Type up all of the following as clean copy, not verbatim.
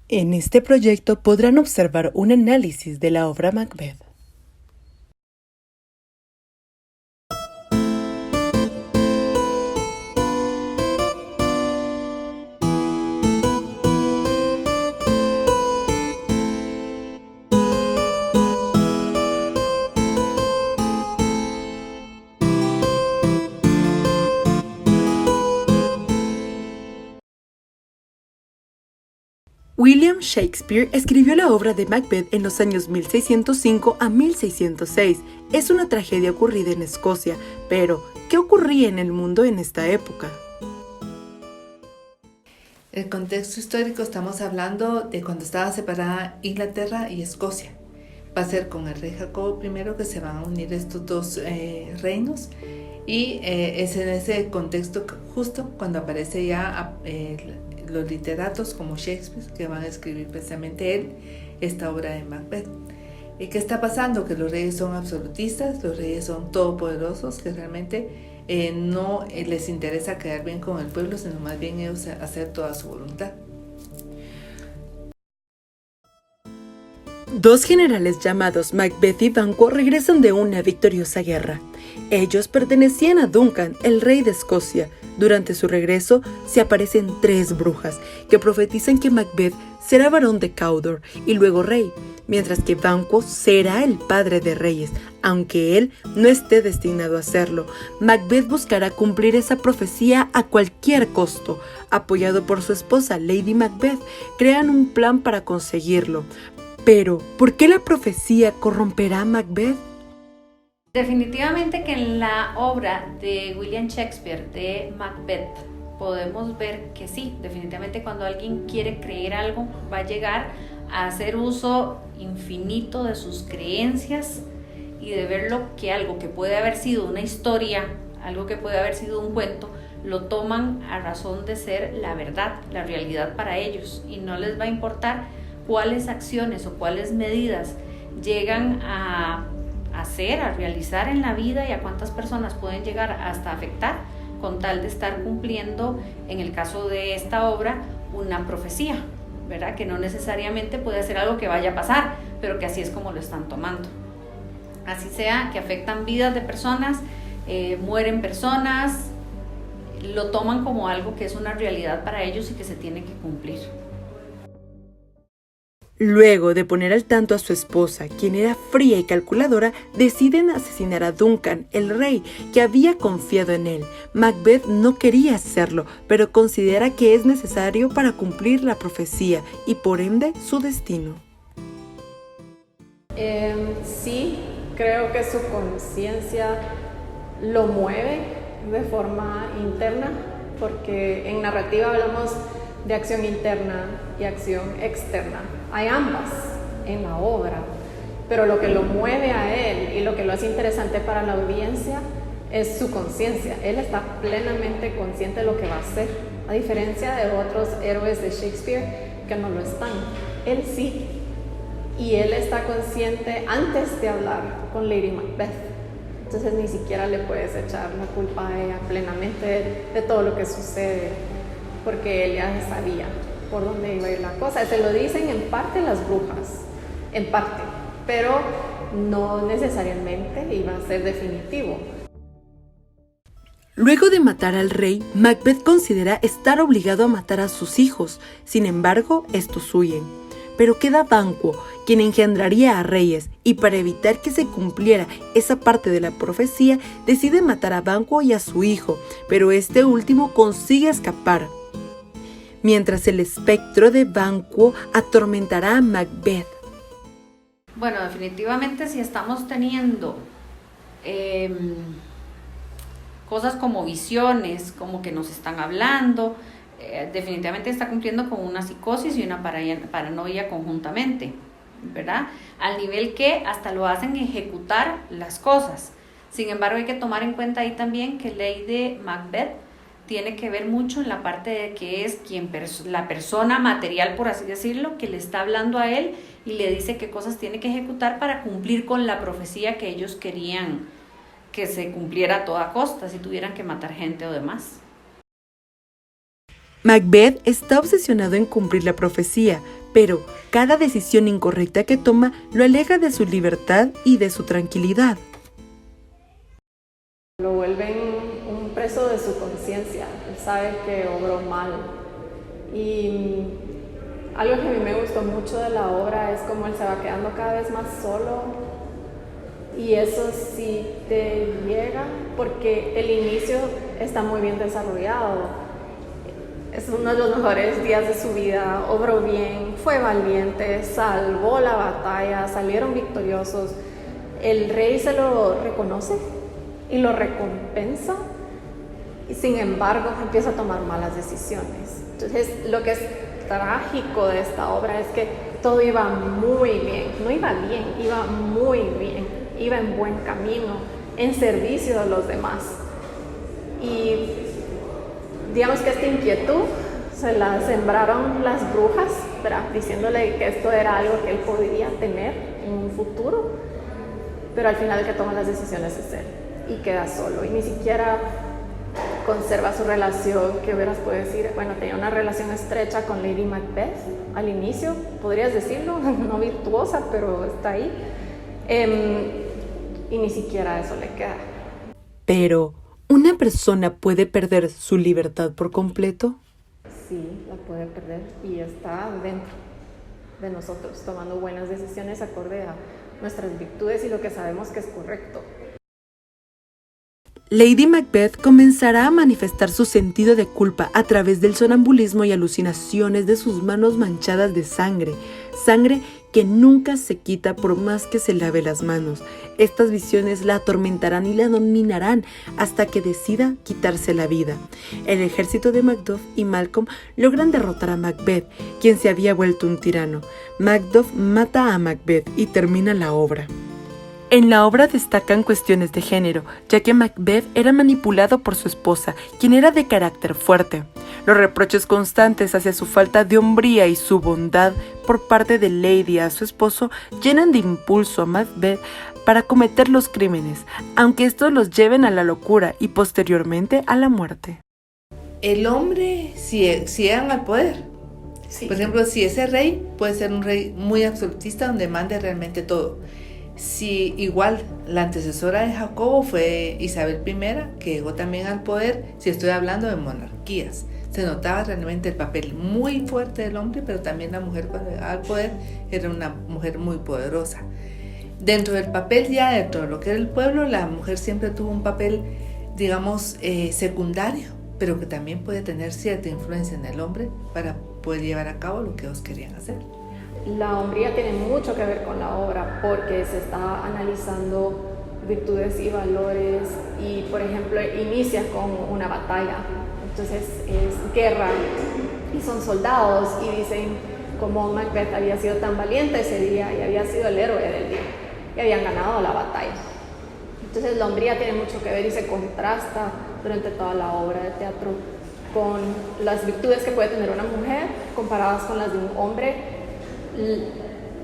En este proyecto podrán observar un análisis de la obra Macbeth. William Shakespeare escribió la obra de Macbeth en los años 1605 a 1606. Es una tragedia ocurrida en Escocia, pero ¿qué ocurría en el mundo en esta época? El contexto histórico, estamos hablando de cuando estaba separada Inglaterra y Escocia. Va a ser con el rey Jacobo I que se van a unir estos dos reinos, y es en ese contexto justo cuando aparece ya los literatos como Shakespeare, que van a escribir precisamente él esta obra de Macbeth. ¿Y qué está pasando? Que los reyes son absolutistas, los reyes son todopoderosos, que realmente no les interesa quedar bien con el pueblo, sino más bien ellos hacer toda su voluntad. Dos generales llamados Macbeth y Banquo regresan de una victoriosa guerra. Ellos pertenecían a Duncan, el rey de Escocia. Durante su regreso se aparecen tres brujas que profetizan que Macbeth será varón de Cawdor y luego rey, mientras que Banquo será el padre de reyes, aunque él no esté destinado a hacerlo. Macbeth buscará cumplir esa profecía a cualquier costo. Apoyado por su esposa, Lady Macbeth, crean un plan para conseguirlo. Pero, ¿por qué la profecía corromperá a Macbeth? Definitivamente que en la obra de William Shakespeare de Macbeth podemos ver que sí, definitivamente cuando alguien quiere creer algo va a llegar a hacer uso infinito de sus creencias y de verlo que algo que puede haber sido una historia, algo que puede haber sido un cuento, lo toman a razón de ser la verdad, la realidad para ellos, y no les va a importar cuáles acciones o cuáles medidas llegan a hacer, a realizar en la vida y a cuántas personas pueden llegar hasta afectar con tal de estar cumpliendo, en el caso de esta obra, una profecía, ¿verdad? Que no necesariamente puede ser algo que vaya a pasar, pero que así es como lo están tomando. Así sea que afectan vidas de personas, mueren personas, lo toman como algo que es una realidad para ellos y que se tiene que cumplir. Luego de poner al tanto a su esposa, quien era fría y calculadora, deciden asesinar a Duncan, el rey, que había confiado en él. Macbeth no quería hacerlo, pero considera que es necesario para cumplir la profecía y por ende su destino. Sí, creo que su conciencia lo mueve de forma interna, porque en narrativa hablamos de acción interna y acción externa. Hay ambas en la obra, pero lo que lo mueve a él y lo que lo hace interesante para la audiencia es su conciencia. Él está plenamente consciente de lo que va a hacer, a diferencia de otros héroes de Shakespeare que no lo están. Él sí, y él está consciente antes de hablar con Lady Macbeth. Entonces ni siquiera le puedes echar la culpa a ella plenamente de todo lo que sucede, porque él ya sabía por dónde iba a ir la cosa. Se lo dicen en parte las brujas, en parte, pero no necesariamente iba a ser definitivo. Luego de matar al rey, Macbeth considera estar obligado a matar a sus hijos. Sin embargo, estos huyen. Pero queda Banquo, quien engendraría a reyes, y para evitar que se cumpliera esa parte de la profecía, decide matar a Banquo y a su hijo, pero este último consigue escapar, mientras el espectro de Banquo atormentará a Macbeth. Bueno, definitivamente si estamos teniendo cosas como visiones, como que nos están hablando, definitivamente está cumpliendo con una psicosis y una paranoia conjuntamente, ¿verdad? Al nivel que hasta lo hacen ejecutar las cosas. Sin embargo, hay que tomar en cuenta ahí también que Lady Macbeth tiene que ver mucho en la parte de que es la persona material, por así decirlo, que le está hablando a él y le dice qué cosas tiene que ejecutar para cumplir con la profecía que ellos querían que se cumpliera a toda costa, si tuvieran que matar gente o demás. Macbeth está obsesionado en cumplir la profecía, pero cada decisión incorrecta que toma lo aleja de su libertad y de su tranquilidad. Lo vuelven un preso de su conciencia. Él sabe que obró mal. Y algo que a mí me gustó mucho de la obra es cómo él se va quedando cada vez más solo. Y eso sí te llega porque el inicio está muy bien desarrollado. Es uno de los mejores días de su vida, obró bien, fue valiente, salvó la batalla, salieron victoriosos. El rey se lo reconoce y lo recompensa, y sin embargo empieza a tomar malas decisiones. Entonces, lo que es trágico de esta obra es que todo iba muy bien, no iba bien, iba muy bien, iba en buen camino, en servicio de los demás. Y digamos que esta inquietud se la sembraron las brujas, ¿verdad? Diciéndole que esto era algo que él podría tener en un futuro, pero al final el que toma las decisiones es él y queda solo y ni siquiera conserva su relación, que hubieras podido decir, bueno, tenía una relación estrecha con Lady Macbeth al inicio, podrías decirlo, no virtuosa, pero está ahí, y ni siquiera eso le queda. Pero, ¿una persona puede perder su libertad por completo? Sí, la puede perder y está dentro de nosotros, tomando buenas decisiones acorde a nuestras virtudes y lo que sabemos que es correcto. Lady Macbeth comenzará a manifestar su sentido de culpa a través del sonambulismo y alucinaciones de sus manos manchadas de sangre, sangre que nunca se quita por más que se lave las manos. Estas visiones la atormentarán y la dominarán hasta que decida quitarse la vida. El ejército de Macduff y Malcolm logran derrotar a Macbeth, quien se había vuelto un tirano. Macduff mata a Macbeth y termina la obra. En la obra destacan cuestiones de género, ya que Macbeth era manipulado por su esposa, quien era de carácter fuerte. Los reproches constantes hacia su falta de hombría y su bondad por parte de Lady a su esposo llenan de impulso a Macbeth para cometer los crímenes, aunque estos los lleven a la locura y posteriormente a la muerte. El hombre, si llegan al poder, Sí. por ejemplo, si ese rey puede ser un rey muy absolutista donde mande realmente todo. Si igual la antecesora de Jacobo fue Isabel I, que llegó también al poder, si estoy hablando de monarquías, se notaba realmente el papel muy fuerte del hombre, pero también la mujer cuando llegaba al poder era una mujer muy poderosa. Dentro del papel ya, dentro de lo que era el pueblo, la mujer siempre tuvo un papel, digamos, secundario, pero que también puede tener cierta influencia en el hombre para poder llevar a cabo lo que ellos querían hacer. La hombría tiene mucho que ver con la obra porque se está analizando virtudes y valores y, por ejemplo, inicia con una batalla, entonces es guerra y son soldados y dicen cómo Macbeth había sido tan valiente ese día y había sido el héroe del día y habían ganado la batalla. Entonces la hombría tiene mucho que ver y se contrasta durante toda la obra de teatro con las virtudes que puede tener una mujer comparadas con las de un hombre.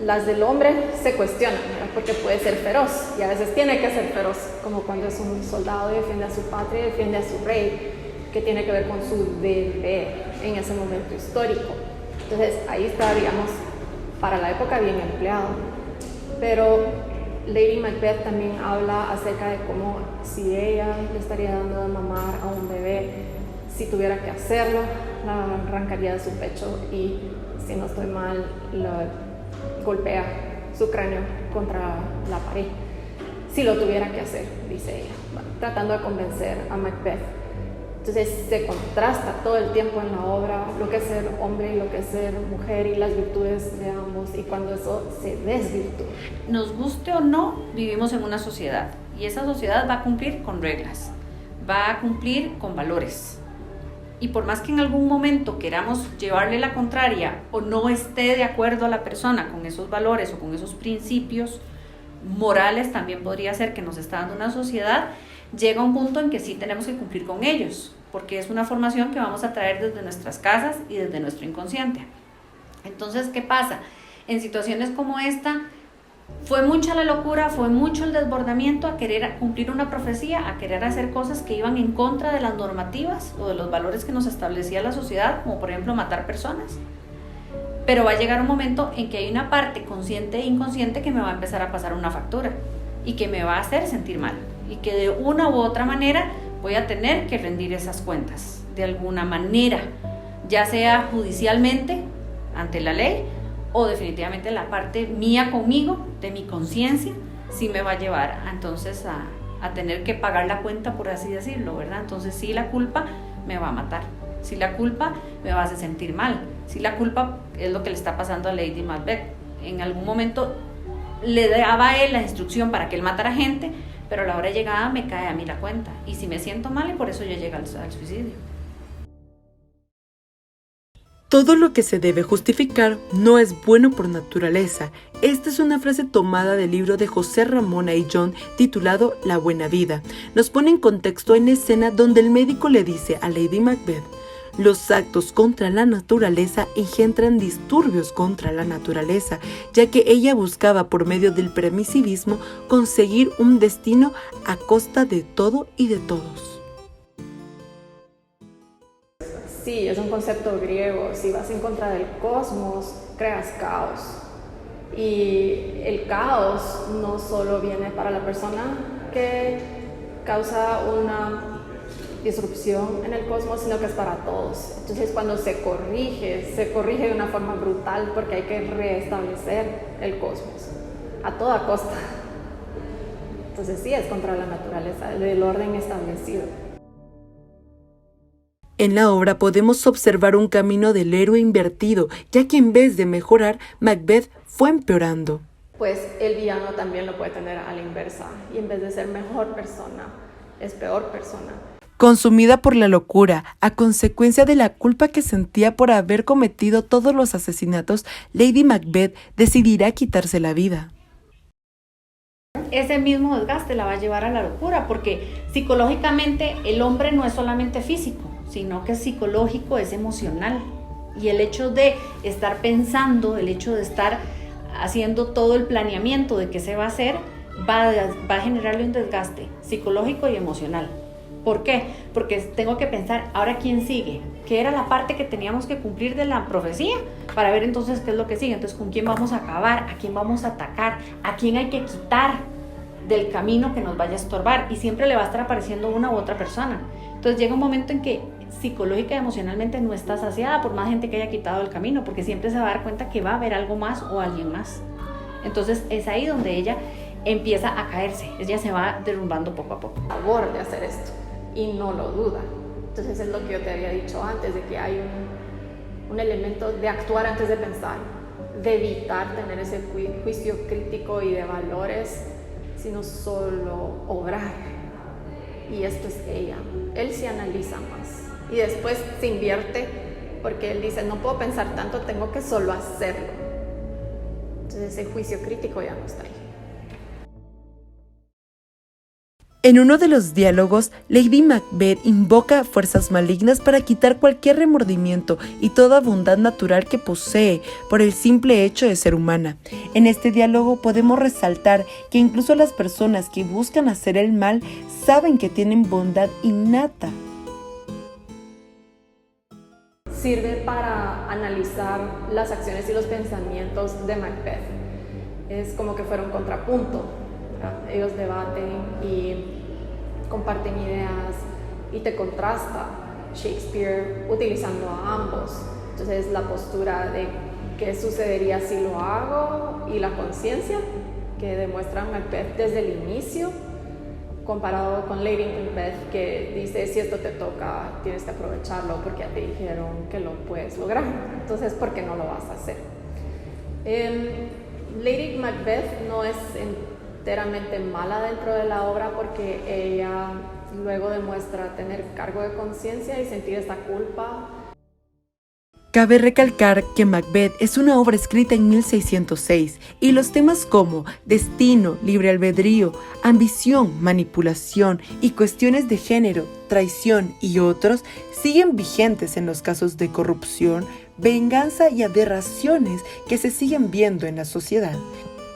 Las del hombre se cuestionan, ¿verdad? Porque puede ser feroz y a veces tiene que ser feroz, como cuando es un soldado y defiende a su patria y defiende a su rey, que tiene que ver con su deber en ese momento histórico. Entonces ahí está, digamos, para la época bien empleado. Pero Lady Macbeth también habla acerca de cómo si ella le estaría dando de mamar a un bebé, si tuviera que hacerlo, la arrancaría de su pecho y, si no estoy mal, golpea su cráneo contra la pared. Si lo tuviera que hacer, dice ella, tratando de convencer a Macbeth. Entonces se contrasta todo el tiempo en la obra lo que es ser hombre y lo que es ser mujer y las virtudes de ambos, y cuando eso se desvirtúa. Nos guste o no, vivimos en una sociedad y esa sociedad va a cumplir con reglas, va a cumplir con valores. Y por más que en algún momento queramos llevarle la contraria o no esté de acuerdo a la persona con esos valores o con esos principios morales, también podría ser que nos está dando una sociedad, llega un punto en que sí tenemos que cumplir con ellos, porque es una formación que vamos a traer desde nuestras casas y desde nuestro inconsciente. Entonces, ¿qué pasa? En situaciones como esta, Fue mucha la locura, fue mucho el desbordamiento a querer cumplir una profecía, a querer hacer cosas que iban en contra de las normativas o de los valores que nos establecía la sociedad, como por ejemplo matar personas. Pero va a llegar un momento en que hay una parte consciente e inconsciente que me va a empezar a pasar una factura y que me va a hacer sentir mal y que de una u otra manera voy a tener que rendir esas cuentas de alguna manera, ya sea judicialmente ante la ley o definitivamente la parte mía conmigo, de mi conciencia, sí me va a llevar entonces a tener que pagar la cuenta, por así decirlo, ¿verdad? Entonces sí, la culpa me va a matar, sí, la culpa me va a hacer sentir mal, sí, la culpa es lo que le está pasando a Lady Macbeth. En algún momento le daba a él la instrucción para que él matara gente, pero a la hora de llegada me cae a mí la cuenta, y si me siento mal, y por eso yo llego al suicidio. Todo lo que se debe justificar no es bueno por naturaleza. Esta es una frase tomada del libro de José Ramón Ayllón titulado La Buena Vida. Nos pone en contexto en escena donde el médico le dice a Lady Macbeth: los actos contra la naturaleza engendran disturbios contra la naturaleza, ya que ella buscaba por medio del permisivismo conseguir un destino a costa de todo y de todos. Sí, es un concepto griego. Si vas en contra del cosmos, creas caos. Y el caos no solo viene para la persona que causa una disrupción en el cosmos, sino que es para todos. Entonces, cuando se corrige de una forma brutal porque hay que restablecer el cosmos a toda costa. Entonces, sí, es contra la naturaleza, del orden establecido. En la obra podemos observar un camino del héroe invertido, ya que en vez de mejorar, Macbeth fue empeorando. Pues el villano también lo puede tener a la inversa, y en vez de ser mejor persona, es peor persona. Consumida por la locura, a consecuencia de la culpa que sentía por haber cometido todos los asesinatos, Lady Macbeth decidirá quitarse la vida. Ese mismo desgaste la va a llevar a la locura, porque psicológicamente el hombre no es solamente físico, sino que es psicológico, es emocional. Y el hecho de estar pensando, el hecho de estar haciendo todo el planeamiento de qué se va a hacer, va a generarle un desgaste psicológico y emocional. ¿Por qué? Porque tengo que pensar, ¿ahora quién sigue? ¿Qué era la parte que teníamos que cumplir de la profecía? Para ver entonces qué es lo que sigue. Entonces, ¿con quién vamos a acabar? ¿A quién vamos a atacar? ¿A quién hay que quitar del camino que nos vaya a estorbar? Y siempre le va a estar apareciendo una u otra persona. Entonces llega un momento en que psicológica y emocionalmente no está saciada por más gente que haya quitado el camino, porque siempre se va a dar cuenta que va a haber algo más o alguien más. Entonces es ahí donde ella empieza a caerse, ella se va derrumbando poco a poco. A favor de hacer esto, y no lo duda. Entonces es lo que yo te había dicho antes, de que hay un elemento de actuar antes de pensar, de evitar tener ese juicio crítico y de valores, sino solo obrar. Y esto es ella. Él se analiza más y después se invierte porque él dice, no puedo pensar tanto, tengo que solo hacerlo. Entonces ese juicio crítico ya no está ahí. En uno de los diálogos, Lady Macbeth invoca fuerzas malignas para quitar cualquier remordimiento y toda bondad natural que posee por el simple hecho de ser humana. En este diálogo podemos resaltar que incluso las personas que buscan hacer el mal saben que tienen bondad innata. Sirve para analizar las acciones y los pensamientos de Macbeth. Es como que fuera un contrapunto. Ellos debaten y comparten ideas y te contrasta Shakespeare utilizando a ambos. Entonces la postura de qué sucedería si lo hago y la conciencia que demuestra Macbeth desde el inicio, comparado con Lady Macbeth que dice, si esto te toca tienes que aprovecharlo porque ya te dijeron que lo puedes lograr, entonces ¿por qué no lo vas a hacer? Lady Macbeth no es enteramente mala dentro de la obra porque ella luego demuestra tener cargo de conciencia y sentir esta culpa. Cabe recalcar que Macbeth es una obra escrita en 1606 y los temas como destino, libre albedrío, ambición, manipulación y cuestiones de género, traición y otros siguen vigentes en los casos de corrupción, venganza y aberraciones que se siguen viendo en la sociedad.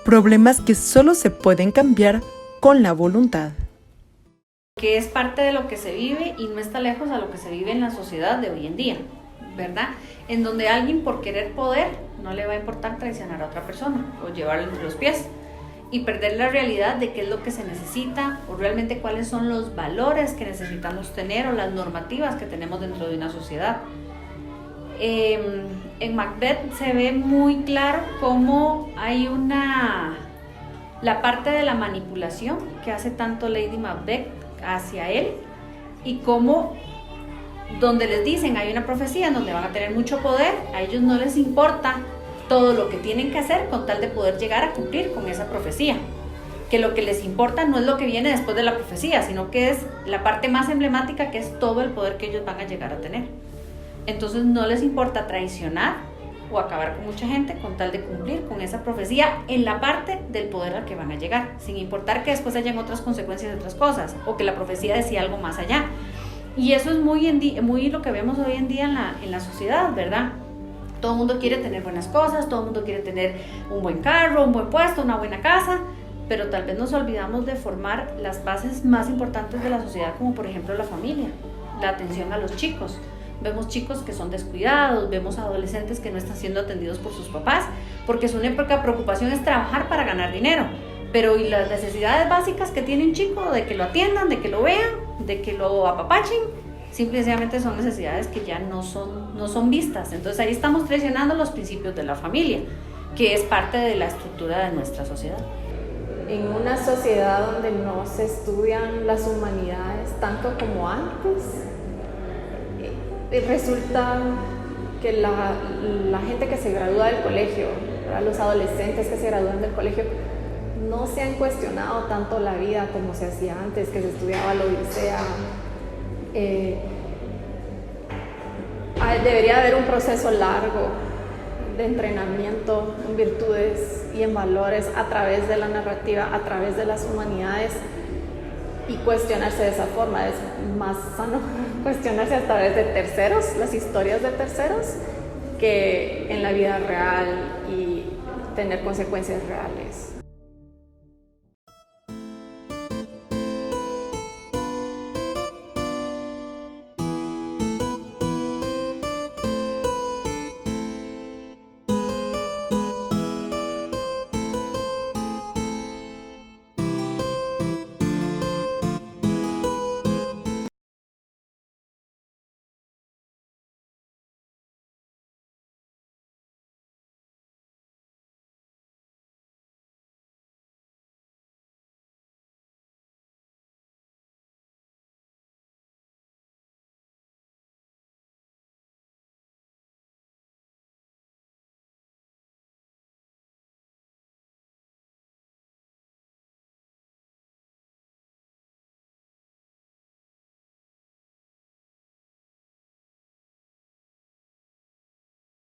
problemas que solo se pueden cambiar con la voluntad. Que es parte de lo que se vive y no está lejos a lo que se vive en la sociedad de hoy en día, ¿verdad? En donde alguien por querer poder no le va a importar traicionar a otra persona o llevarlo entre los pies y perder la realidad de qué es lo que se necesita o realmente cuáles son los valores que necesitamos tener o las normativas que tenemos dentro de una sociedad. En Macbeth se ve muy claro cómo hay la parte de la manipulación que hace tanto Lady Macbeth hacia él y cómo donde les dicen hay una profecía en donde van a tener mucho poder, a ellos no les importa todo lo que tienen que hacer con tal de poder llegar a cumplir con esa profecía, que lo que les importa no es lo que viene después de la profecía, sino que es la parte más emblemática, que es todo el poder que ellos van a llegar a tener. Entonces no les importa traicionar o acabar con mucha gente con tal de cumplir con esa profecía en la parte del poder al que van a llegar, sin importar que después hayan otras consecuencias de otras cosas o que la profecía decía algo más allá. Y eso es muy lo que vemos hoy en día en la sociedad, ¿verdad? Todo el mundo quiere tener buenas cosas, todo el mundo quiere tener un buen carro, un buen puesto, una buena casa, pero tal vez nos olvidamos de formar las bases más importantes de la sociedad, como por ejemplo la familia, la atención a los chicos. Vemos chicos que son descuidados, vemos adolescentes que no están siendo atendidos por sus papás, porque su única preocupación es trabajar para ganar dinero. Pero y las necesidades básicas que tiene un chico, de que lo atiendan, de que lo vean, de que lo apapachen, simplemente son necesidades que ya no son vistas. Entonces ahí estamos traicionando los principios de la familia, que es parte de la estructura de nuestra sociedad. En una sociedad donde no se estudian las humanidades tanto como antes, resulta que la gente que se gradúa del colegio, los adolescentes que se gradúan del colegio, no se han cuestionado tanto la vida como se hacía antes, que se estudiaba la Odisea. Debería haber un proceso largo de entrenamiento en virtudes y en valores a través de la narrativa, a través de las humanidades, y cuestionarse de esa forma. Es más sano cuestionarse a través de terceros, las historias de terceros, que en la vida real y tener consecuencias reales.